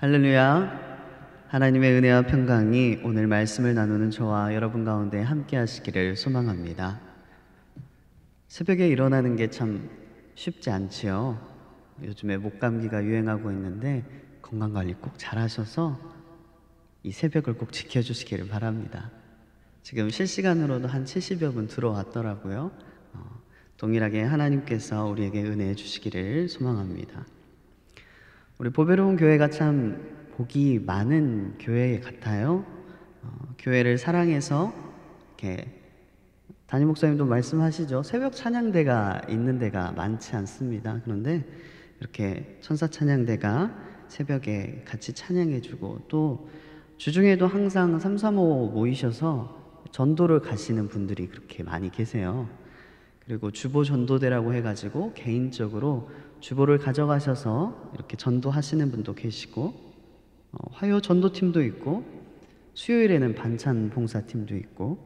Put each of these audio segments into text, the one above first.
할렐루야. 하나님의 은혜와 평강이 오늘 말씀을 나누는 저와 여러분 가운데 함께 하시기를 소망합니다. 새벽에 일어나는 게 참 쉽지 않지요. 요즘에 목감기가 유행하고 있는데 건강관리 꼭 잘하셔서 이 새벽을 꼭 지켜주시기를 바랍니다. 지금 실시간으로도 한 70여 분 들어왔더라고요. 동일하게 하나님께서 우리에게 은혜 주시기를 소망합니다. 우리 보배로운 교회가 참 복이 많은 교회 같아요. 교회를 사랑해서 이렇게 담임 목사님도 말씀하시죠. 새벽 찬양대가 있는 데가 많지 않습니다. 그런데 이렇게 천사 찬양대가 새벽에 같이 찬양해주고 또 주중에도 항상 335 모이셔서 전도를 가시는 분들이 그렇게 많이 계세요. 그리고 주보 전도대라고 해가지고 개인적으로 주보를 가져가셔서 이렇게 전도하시는 분도 계시고, 화요 전도팀도 있고, 수요일에는 반찬 봉사팀도 있고,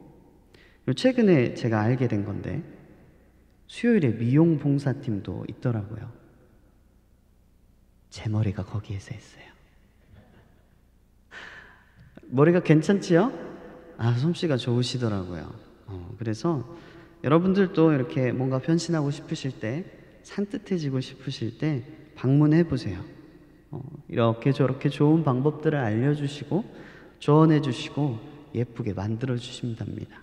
그리고 최근에 제가 알게 된 건데 수요일에 미용 봉사팀도 있더라고요. 제 머리가 거기에서 했어요. 머리가 괜찮지요? 솜씨가 좋으시더라고요. 그래서 여러분들도 이렇게 뭔가 변신하고 싶으실 때, 산뜻해지고 싶으실 때 방문해 보세요. 이렇게 저렇게 좋은 방법들을 알려주시고 조언해 주시고 예쁘게 만들어 주신답니다.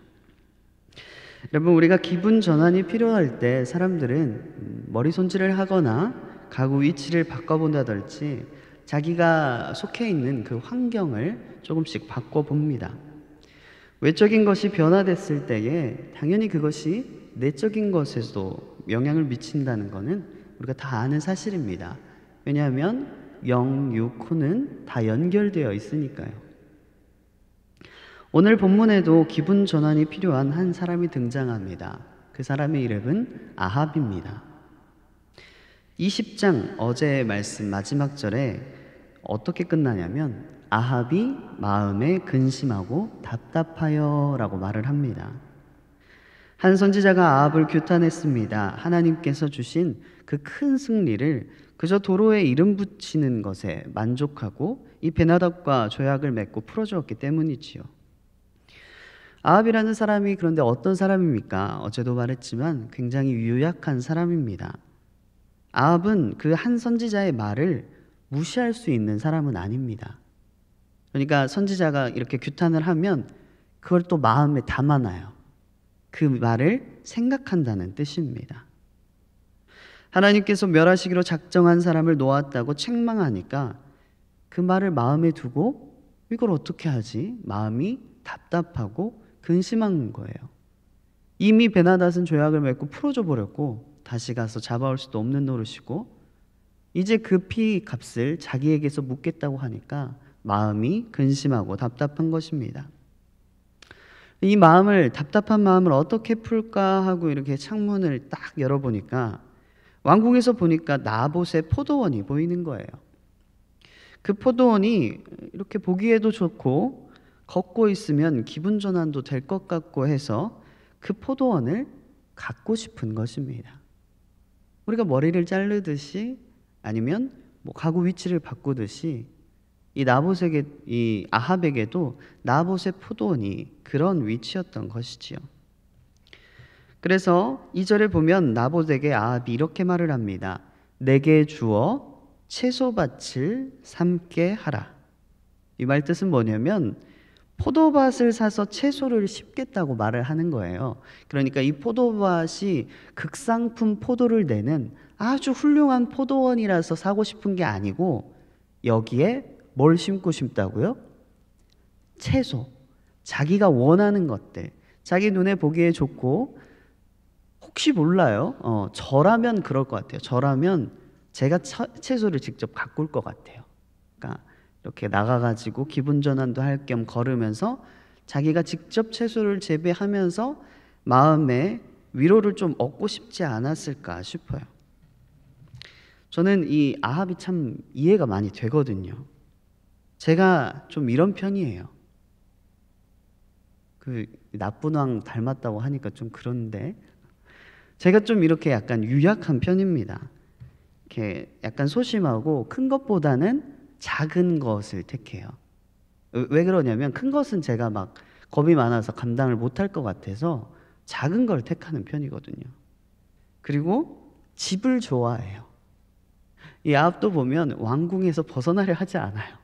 여러분, 우리가 기분 전환이 필요할 때 사람들은 머리 손질을 하거나 가구 위치를 바꿔본다든지 자기가 속해 있는 그 환경을 조금씩 바꿔봅니다. 외적인 것이 변화됐을 때에 당연히 그것이 내적인 것에도 영향을 미친다는 것은 우리가 다 아는 사실입니다. 왜냐하면 영, 육, 혼은 다 연결되어 있으니까요. 오늘 본문에도 기분 전환이 필요한 한 사람이 등장합니다. 그 사람의 이름은 아합입니다. 20장 어제의 말씀 마지막 절에 어떻게 끝나냐면 아합이 마음에 근심하고 답답하여 라고 말을 합니다. 한 선지자가 아합을 규탄했습니다. 하나님께서 주신 그 큰 승리를 그저 도로에 이름 붙이는 것에 만족하고 이 베나답과 조약을 맺고 풀어주었기 때문이지요. 아합이라는 사람이 그런데 어떤 사람입니까? 어제도 말했지만 굉장히 유약한 사람입니다. 아합은 그 한 선지자의 말을 무시할 수 있는 사람은 아닙니다. 그러니까 선지자가 이렇게 규탄을 하면 그걸 또 마음에 담아놔요. 그 말을 생각한다는 뜻입니다. 하나님께서 멸하시기로 작정한 사람을 놓았다고 책망하니까 그 말을 마음에 두고 이걸 어떻게 하지? 마음이 답답하고 근심한 거예요. 이미 베나닷은 조약을 맺고 풀어줘 버렸고 다시 가서 잡아올 수도 없는 노릇이고 이제 그 피 값을 자기에게서 묻겠다고 하니까 마음이 근심하고 답답한 것입니다. 이 마음을, 답답한 마음을 어떻게 풀까 하고 이렇게 창문을 딱 열어보니까 왕궁에서 보니까 나봇의 포도원이 보이는 거예요. 그 포도원이 이렇게 보기에도 좋고 걷고 있으면 기분 전환도 될 것 같고 해서 그 포도원을 갖고 싶은 것입니다. 우리가 머리를 자르듯이 아니면 가구 위치를 바꾸듯이 이 아합에게도 나봇의 포도원이 그런 위치였던 것이지요. 그래서 2절에 보면 나봇에게 아합이 이렇게 말을 합니다. 내게 주어 채소밭을 삶게 하라. 이 말 뜻은 뭐냐면 포도밭을 사서 채소를 심겠다고 말을 하는 거예요. 그러니까 이 포도밭이 극상품 포도를 내는 아주 훌륭한 포도원이라서 사고 싶은 게 아니고 여기에 뭘 심고 싶다고요? 채소. 자기가 원하는 것들. 자기 눈에 보기에 좋고 혹시 몰라요. 저라면 그럴 것 같아요. 저라면 제가 채소를 직접 가꿀 것 같아요. 그러니까 이렇게 나가가지고 기분 전환도 할 겸 걸으면서 자기가 직접 채소를 재배하면서 마음에 위로를 좀 얻고 싶지 않았을까 싶어요. 저는 이 아합이 참 이해가 많이 되거든요. 제가 좀 이런 편이에요. 그 나쁜 왕 닮았다고 하니까 좀 그런데 제가 좀 이렇게 약간 유약한 편입니다. 이렇게 약간 소심하고 큰 것보다는 작은 것을 택해요. 왜 그러냐면 큰 것은 제가 막 겁이 많아서 감당을 못할 것 같아서 작은 걸 택하는 편이거든요. 그리고 집을 좋아해요. 이 아합도 보면 왕궁에서 벗어나려 하지 않아요.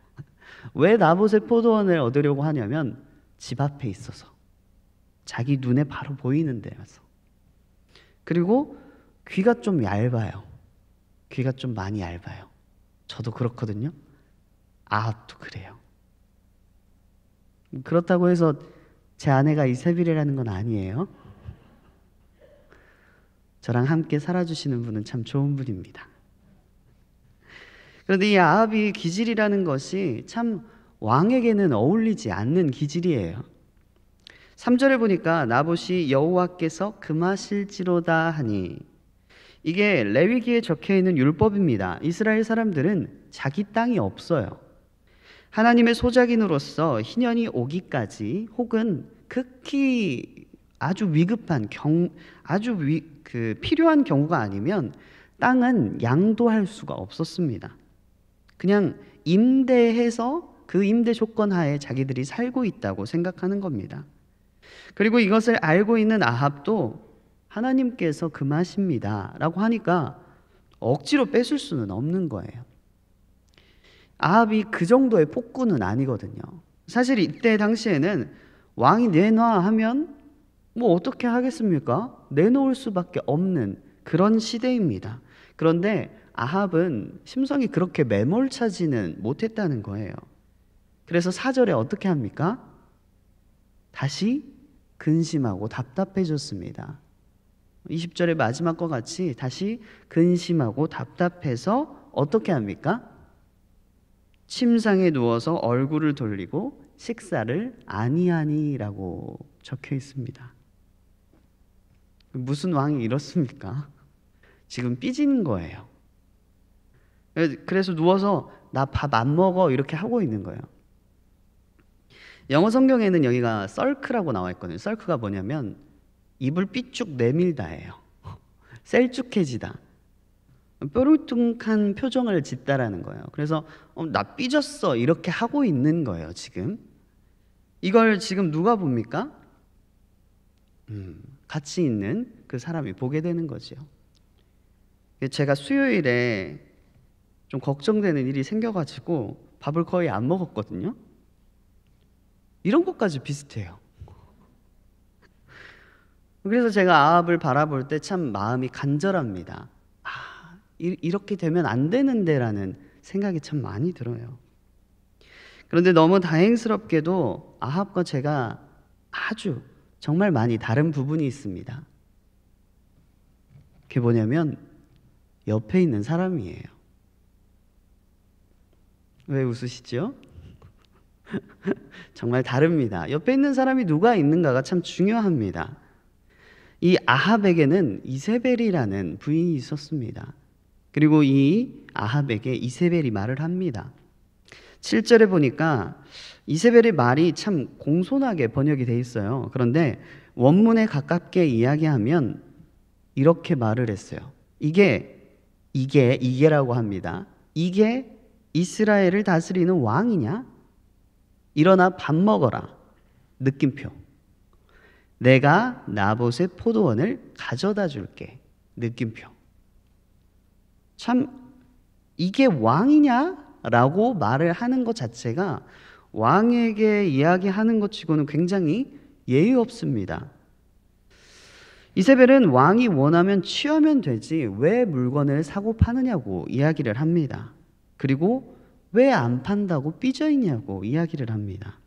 왜 나봇의 포도원을 얻으려고 하냐면 집 앞에 있어서, 자기 눈에 바로 보이는 데라서. 그리고 귀가 좀 얇아요. 귀가 좀 많이 얇아요. 저도 그렇거든요. 아합도 그래요. 그렇다고 해서 제 아내가 이세벨이라는 건 아니에요. 저랑 함께 살아주시는 분은 참 좋은 분입니다. 그런데 이 아합이 기질이라는 것이 참 왕에게는 어울리지 않는 기질이에요. 3절에 보니까 나봇이 여호와께서 금하실지로다 하니, 이게 레위기에 적혀 있는 율법입니다. 이스라엘 사람들은 자기 땅이 없어요. 하나님의 소작인으로서 희년이 오기까지, 혹은 극히 아주 위급한 필요한 경우가 아니면 땅은 양도할 수가 없었습니다. 그냥 임대해서 그 임대 조건 하에 자기들이 살고 있다고 생각하는 겁니다. 그리고 이것을 알고 있는 아합도 하나님께서 금하십니다 라고 하니까 억지로 뺏을 수는 없는 거예요. 아합이 그 정도의 폭군은 아니거든요. 사실 이때 당시에는 왕이 내놔 하면 뭐 어떻게 하겠습니까? 내놓을 수밖에 없는 그런 시대입니다. 그런데 아합은 심성이 그렇게 매몰차지는 못했다는 거예요. 그래서 4절에 어떻게 합니까? 다시 근심하고 답답해졌습니다. 20절의 마지막과 같이 다시 근심하고 답답해서 어떻게 합니까? 침상에 누워서 얼굴을 돌리고 식사를 아니하니라고 적혀 있습니다. 무슨 왕이 이렇습니까? 지금 삐진 거예요. 그래서 누워서 나 밥 안 먹어 이렇게 하고 있는 거예요. 영어 성경에는 여기가 썰크라고 나와 있거든요. 썰크가 뭐냐면 입을 삐쭉 내밀다예요. 셀쭉해지다. 뾰루퉁한 표정을 짓다라는 거예요. 그래서 나 삐졌어 이렇게 하고 있는 거예요. 지금 이걸 지금 누가 봅니까? 같이 있는 그 사람이 보게 되는 거죠. 제가 수요일에 좀 걱정되는 일이 생겨가지고 밥을 거의 안 먹었거든요. 이런 것까지 비슷해요. 그래서 제가 아합을 바라볼 때 참 마음이 간절합니다. 이렇게 되면 안 되는데라는 생각이 참 많이 들어요. 그런데 너무 다행스럽게도 아합과 제가 아주 정말 많이 다른 부분이 있습니다. 그게 뭐냐면 옆에 있는 사람이에요. 왜 웃으시죠? 정말 다릅니다. 옆에 있는 사람이 누가 있는가가 참 중요합니다. 이 아합에게는 이세벨이라는 부인이 있었습니다. 그리고 이 아합에게 이세벨이 말을 합니다. 7절에 보니까 이세벨의 말이 참 공손하게 번역이 돼 있어요. 그런데 원문에 가깝게 이야기하면 이렇게 말을 했어요. 이게라고 합니다. 이게 이스라엘을 다스리는 왕이냐? 일어나 밥 먹어라. 느낌표. 내가 나봇의 포도원을 가져다 줄게. 느낌표. 참 이게 왕이냐라고 말을 하는 것 자체가 왕에게 이야기하는 것 치고는 굉장히 예의 없습니다. 이세벨은 왕이 원하면 취하면 되지 왜 물건을 사고 파느냐고 이야기를 합니다. 그리고 왜 안 판다고 삐져있냐고 이야기를 합니다.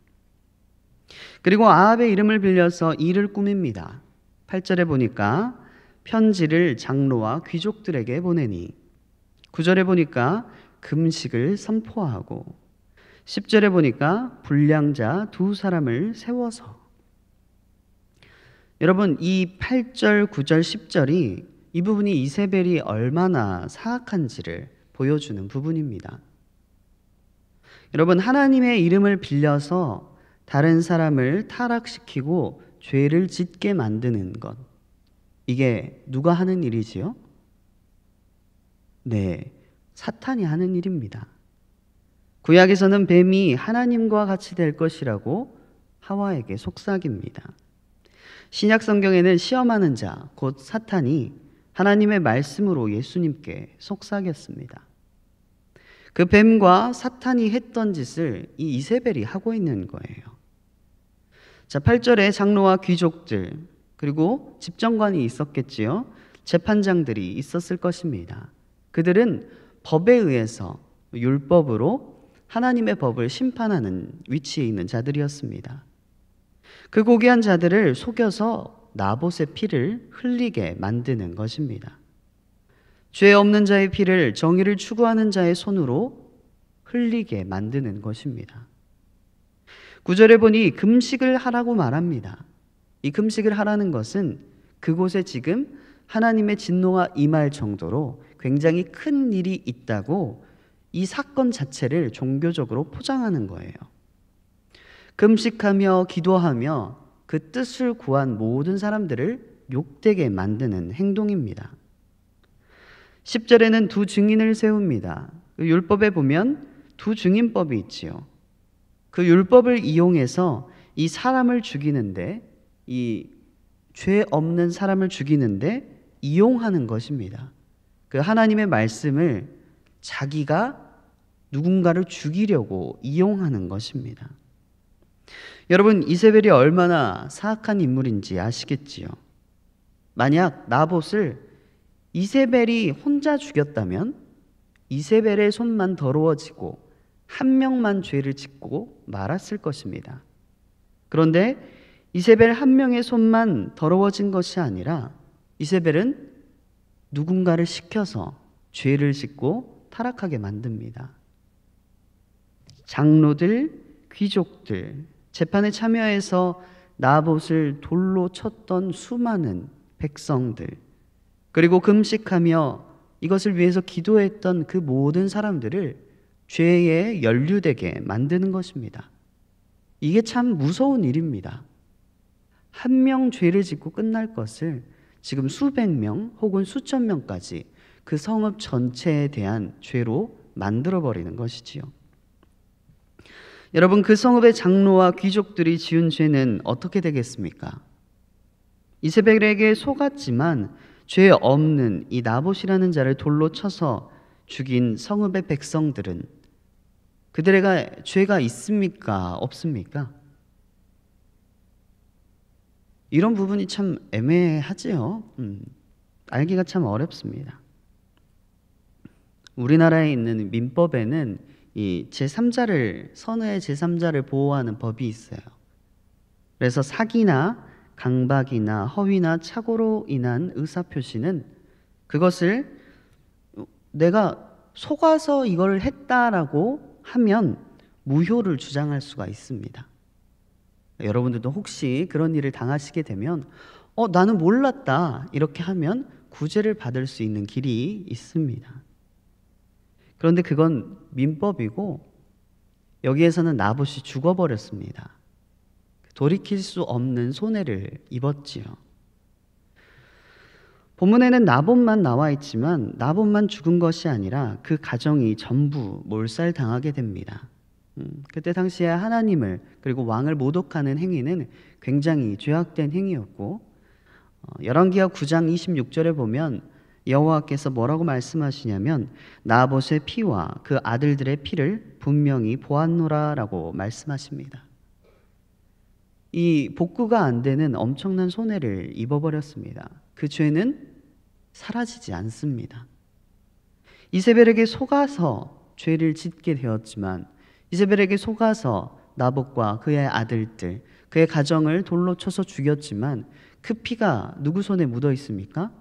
그리고 아합의 이름을 빌려서 일을 꾸밉니다. 8절에 보니까 편지를 장로와 귀족들에게 보내니, 9절에 보니까 금식을 선포하고, 10절에 보니까 불량자 2사람을 세워서. 여러분, 이 8절, 9절, 10절이 이 부분이 이세벨이 얼마나 사악한지를 보여주는 부분입니다. 여러분, 하나님의 이름을 빌려서 다른 사람을 타락시키고 죄를 짓게 만드는 것, 이게 누가 하는 일이지요? 네, 사탄이 하는 일입니다. 구약에서는 뱀이 하나님과 같이 될 것이라고 하와에게 속삭입니다. 신약 성경에는 시험하는 자, 곧 사탄이 하나님의 말씀으로 예수님께 속삭였습니다. 그 뱀과 사탄이 했던 짓을 이 이세벨이 하고 있는 거예요. 자, 8절에 장로와 귀족들, 그리고 집정관이 있었겠지요. 재판장들이 있었을 것입니다. 그들은 법에 의해서 율법으로 하나님의 법을 심판하는 위치에 있는 자들이었습니다. 그 고귀한 자들을 속여서 나봇의 피를 흘리게 만드는 것입니다. 죄 없는 자의 피를 정의를 추구하는 자의 손으로 흘리게 만드는 것입니다. 9절에 보니 금식을 하라고 말합니다. 이 금식을 하라는 것은 그곳에 지금 하나님의 진노가 임할 정도로 굉장히 큰 일이 있다고 이 사건 자체를 종교적으로 포장하는 거예요. 금식하며 기도하며 그 뜻을 구한 모든 사람들을 욕되게 만드는 행동입니다. 10절에는 두 증인을 세웁니다. 그 율법에 보면 두 증인법이 있지요. 그 율법을 이용해서 이 사람을 죽이는데, 이 죄 없는 사람을 죽이는데 이용하는 것입니다. 그 하나님의 말씀을 자기가 누군가를 죽이려고 이용하는 것입니다. 여러분, 이세벨이 얼마나 사악한 인물인지 아시겠지요? 만약 나봇을 이세벨이 혼자 죽였다면 이세벨의 손만 더러워지고 한 명만 죄를 짓고 말았을 것입니다. 그런데 이세벨 한 명의 손만 더러워진 것이 아니라 이세벨은 누군가를 시켜서 죄를 짓고 타락하게 만듭니다. 장로들, 귀족들, 재판에 참여해서 나봇을 돌로 쳤던 수많은 백성들, 그리고 금식하며 이것을 위해서 기도했던 그 모든 사람들을 죄에 연루되게 만드는 것입니다. 이게 참 무서운 일입니다. 한 명 죄를 짓고 끝날 것을 지금 수백 명 혹은 수천 명까지 그 성읍 전체에 대한 죄로 만들어버리는 것이지요. 여러분, 그 성읍의 장로와 귀족들이 지은 죄는 어떻게 되겠습니까? 이세벨에게 속았지만 죄 없는 이 나봇이라는 자를 돌로 쳐서 죽인 성읍의 백성들은 그들에게 죄가 있습니까? 없습니까? 이런 부분이 참 애매하지요. 알기가 참 어렵습니다. 우리나라에 있는 민법에는 이 제3자를, 선의의 제3자를 보호하는 법이 있어요. 그래서 사기나 강박이나 허위나 착오로 인한 의사표시는 그것을 내가 속아서 이걸 했다라고 하면 무효를 주장할 수가 있습니다. 여러분들도 혹시 그런 일을 당하시게 되면 나는 몰랐다 이렇게 하면 구제를 받을 수 있는 길이 있습니다. 그런데 그건 민법이고 여기에서는 나봇이 죽어버렸습니다. 돌이킬 수 없는 손해를 입었지요. 본문에는 나봇만 나와 있지만 나봇만 죽은 것이 아니라 그 가정이 전부 몰살당하게 됩니다. 그때 당시에 하나님을 그리고 왕을 모독하는 행위는 굉장히 죄악된 행위였고, 열왕기하 9장 26절에 보면 여호와께서 뭐라고 말씀하시냐면 나봇의 피와 그 아들들의 피를 분명히 보았노라라고 말씀하십니다. 이 복구가 안 되는 엄청난 손해를 입어버렸습니다. 그 죄는 사라지지 않습니다. 이세벨에게 속아서 죄를 짓게 되었지만, 이세벨에게 속아서 나봇과 그의 아들들, 그의 가정을 돌로 쳐서 죽였지만 그 피가 누구 손에 묻어 있습니까?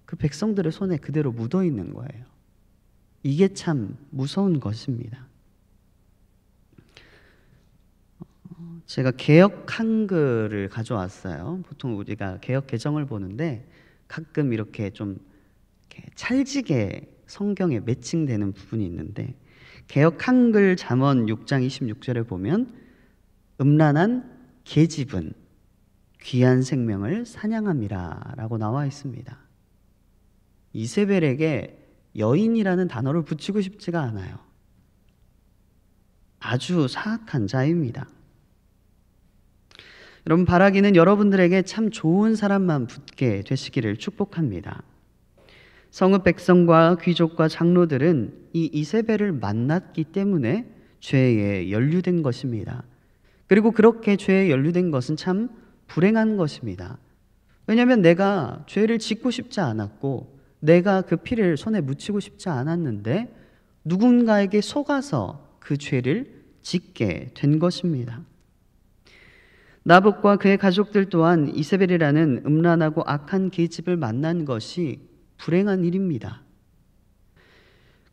그 백성들의 손에 그대로 묻어 있는 거예요. 이게 참 무서운 것입니다. 제가 개역 한글을 가져왔어요. 보통 우리가 개역 개정을 보는데 가끔 이렇게 좀 찰지게 성경에 매칭되는 부분이 있는데, 개역 한글 잠언 6장 26절에 보면 음란한 계집은 귀한 생명을 사냥함이라 라고 나와 있습니다. 이세벨에게 여인이라는 단어를 붙이고 싶지가 않아요. 아주 사악한 자입니다. 여러분, 바라기는 여러분들에게 참 좋은 사람만 붙게 되시기를 축복합니다. 성읍 백성과 귀족과 장로들은 이 이세벨을 만났기 때문에 죄에 연루된 것입니다. 그리고 그렇게 죄에 연루된 것은 참 불행한 것입니다. 왜냐하면 내가 죄를 짓고 싶지 않았고 내가 그 피를 손에 묻히고 싶지 않았는데 누군가에게 속아서 그 죄를 짓게 된 것입니다. 나봇과 그의 가족들 또한 이세벨이라는 음란하고 악한 계집을 만난 것이 불행한 일입니다.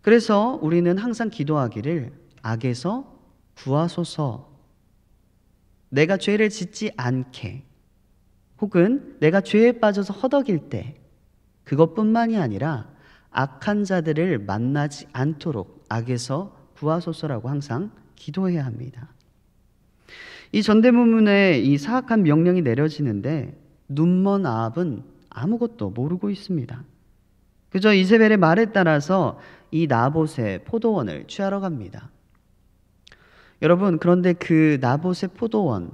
그래서 우리는 항상 기도하기를 악에서 구하소서, 내가 죄를 짓지 않게, 혹은 내가 죄에 빠져서 허덕일 때 그것뿐만이 아니라 악한 자들을 만나지 않도록 악에서 구하소서라고 항상 기도해야 합니다. 이 전대문문에 이 사악한 명령이 내려지는데 눈먼 아합은 아무것도 모르고 있습니다. 그저 이세벨의 말에 따라서 이 나봇의 포도원을 취하러 갑니다. 여러분, 그런데 그 나봇의 포도원,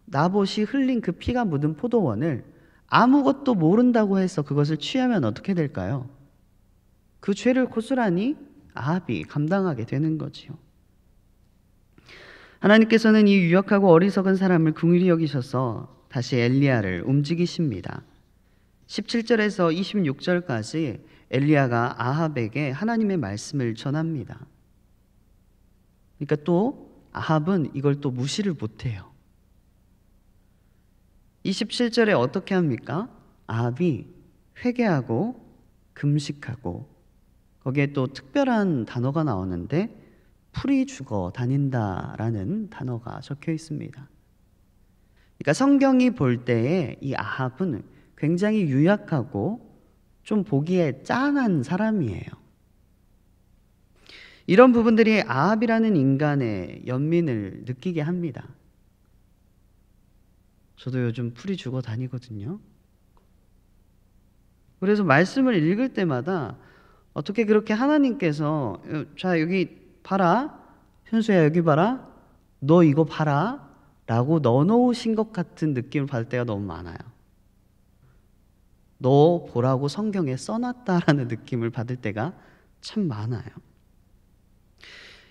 나봇이 흘린 그 피가 묻은 포도원을 아무것도 모른다고 해서 그것을 취하면 어떻게 될까요? 그 죄를 고스란히 아합이 감당하게 되는 거지요. 하나님께서는 이 유약하고 어리석은 사람을 긍휼히 여기셔서 다시 엘리야를 움직이십니다. 17절에서 26절까지 엘리야가 아합에게 하나님의 말씀을 전합니다. 그러니까 또 아합은 이걸 또 무시를 못해요. 27절에 어떻게 합니까? 아합이 회개하고 금식하고, 거기에 또 특별한 단어가 나오는데 풀이 죽어 다닌다라는 단어가 적혀 있습니다. 그러니까 성경이 볼 때에 이 아합은 굉장히 유약하고 좀 보기에 짠한 사람이에요. 이런 부분들이 아합이라는 인간의 연민을 느끼게 합니다. 저도 요즘 풀이 죽어 다니거든요. 그래서 말씀을 읽을 때마다 어떻게 그렇게 하나님께서 자 여기 봐라, 현수야 여기 봐라, 너 이거 봐라 라고 넣어놓으신 것 같은 느낌을 받을 때가 너무 많아요. 너 보라고 성경에 써놨다라는 느낌을 받을 때가 참 많아요.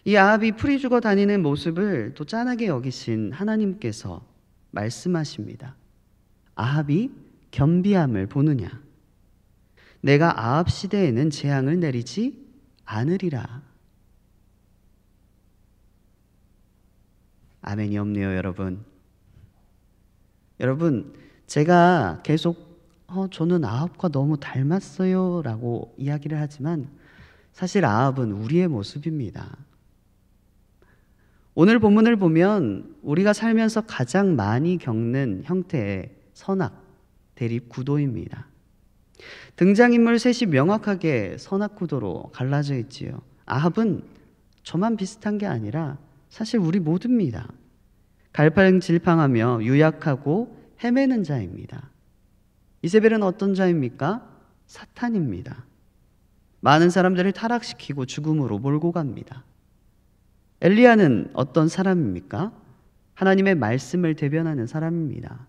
이 아합이 풀이 죽어 다니는 모습을 또 짠하게 여기신 하나님께서 말씀하십니다. 아합이 겸비함을 보느냐? 내가 아합 시대에는 재앙을 내리지 않으리라. 아멘이 없네요, 여러분. 여러분, 제가 계속 저는 아합과 너무 닮았어요 라고 이야기를 하지만 사실 아합은 우리의 모습입니다. 오늘 본문을 보면 우리가 살면서 가장 많이 겪는 형태의 선악, 대립 구도입니다. 등장인물 셋이 명확하게 선악 구도로 갈라져 있지요. 아합은 저만 비슷한 게 아니라 사실 우리 모두입니다. 갈팡질팡하며 유약하고 헤매는 자입니다. 이세벨은 어떤 자입니까? 사탄입니다. 많은 사람들을 타락시키고 죽음으로 몰고 갑니다. 엘리야는 어떤 사람입니까? 하나님의 말씀을 대변하는 사람입니다.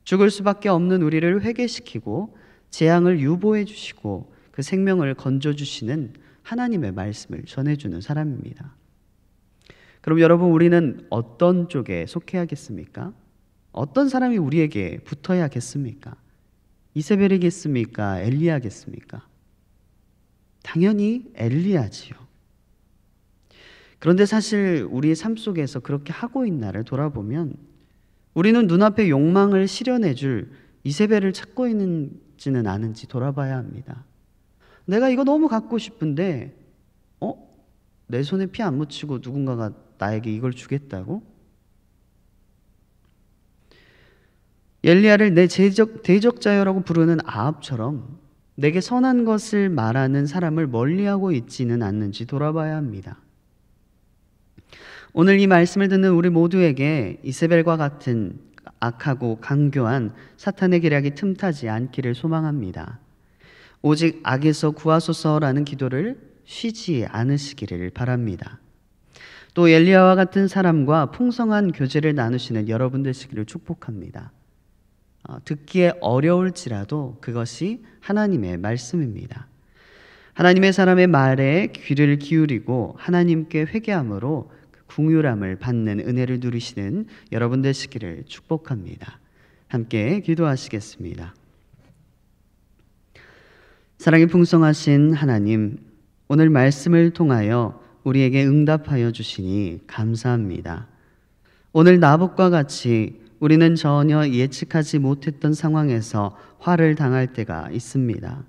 죽을 수밖에 없는 우리를 회개시키고 재앙을 유보해 주시고 그 생명을 건져주시는 하나님의 말씀을 전해주는 사람입니다. 그럼 여러분, 우리는 어떤 쪽에 속해야겠습니까? 어떤 사람이 우리에게 붙어야겠습니까? 이세벨이겠습니까? 엘리야겠습니까? 당연히 엘리야지요. 그런데 사실 우리의 삶 속에서 그렇게 하고 있나를 돌아보면 우리는 눈앞에 욕망을 실현해줄 이세벨을 찾고 있는지는 않은지 돌아봐야 합니다. 내가 이거 너무 갖고 싶은데 내 손에 피 안 묻히고 누군가가 나에게 이걸 주겠다고? 엘리야를 내 대적자여라고 부르는 아합처럼 내게 선한 것을 말하는 사람을 멀리하고 있지는 않는지 돌아봐야 합니다. 오늘 이 말씀을 듣는 우리 모두에게 이세벨과 같은 악하고 강교한 사탄의 계략이 틈타지 않기를 소망합니다. 오직 악에서 구하소서라는 기도를 쉬지 않으시기를 바랍니다. 또 엘리야와 같은 사람과 풍성한 교제를 나누시는 여러분 되시기를 축복합니다. 듣기에 어려울지라도 그것이 하나님의 말씀입니다. 하나님의 사람의 말에 귀를 기울이고 하나님께 회개함으로 긍휼함을 받는 은혜를 누리시는 여러분 되시기를 축복합니다. 함께 기도하시겠습니다. 사랑이 풍성하신 하나님, 오늘 말씀을 통하여 우리에게 응답하여 주시니 감사합니다. 오늘 나봇과 같이 우리는 전혀 예측하지 못했던 상황에서 화를 당할 때가 있습니다.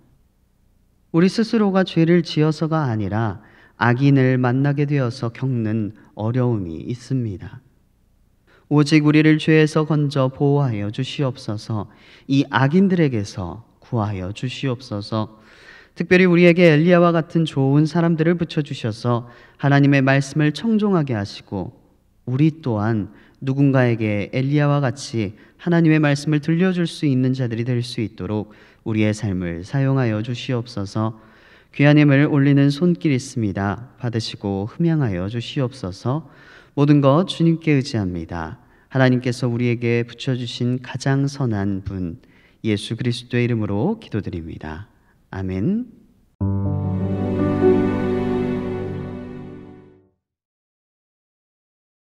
우리 스스로가 죄를 지어서가 아니라 악인을 만나게 되어서 겪는 어려움이 있습니다. 오직 우리를 죄에서 건져 보호하여 주시옵소서. 이 악인들에게서 구하여 주시옵소서. 특별히 우리에게 엘리야와 같은 좋은 사람들을 붙여주셔서 하나님의 말씀을 청종하게 하시고 우리 또한 누군가에게 엘리야와 같이 하나님의 말씀을 들려줄 수 있는 자들이 될 수 있도록 우리의 삶을 사용하여 주시옵소서. 귀한 힘을 올리는 손길 있습니다. 받으시고 흠양하여 주시옵소서. 모든 것 주님께 의지합니다. 하나님께서 우리에게 붙여주신 가장 선한 분 예수 그리스도의 이름으로 기도드립니다. 아멘.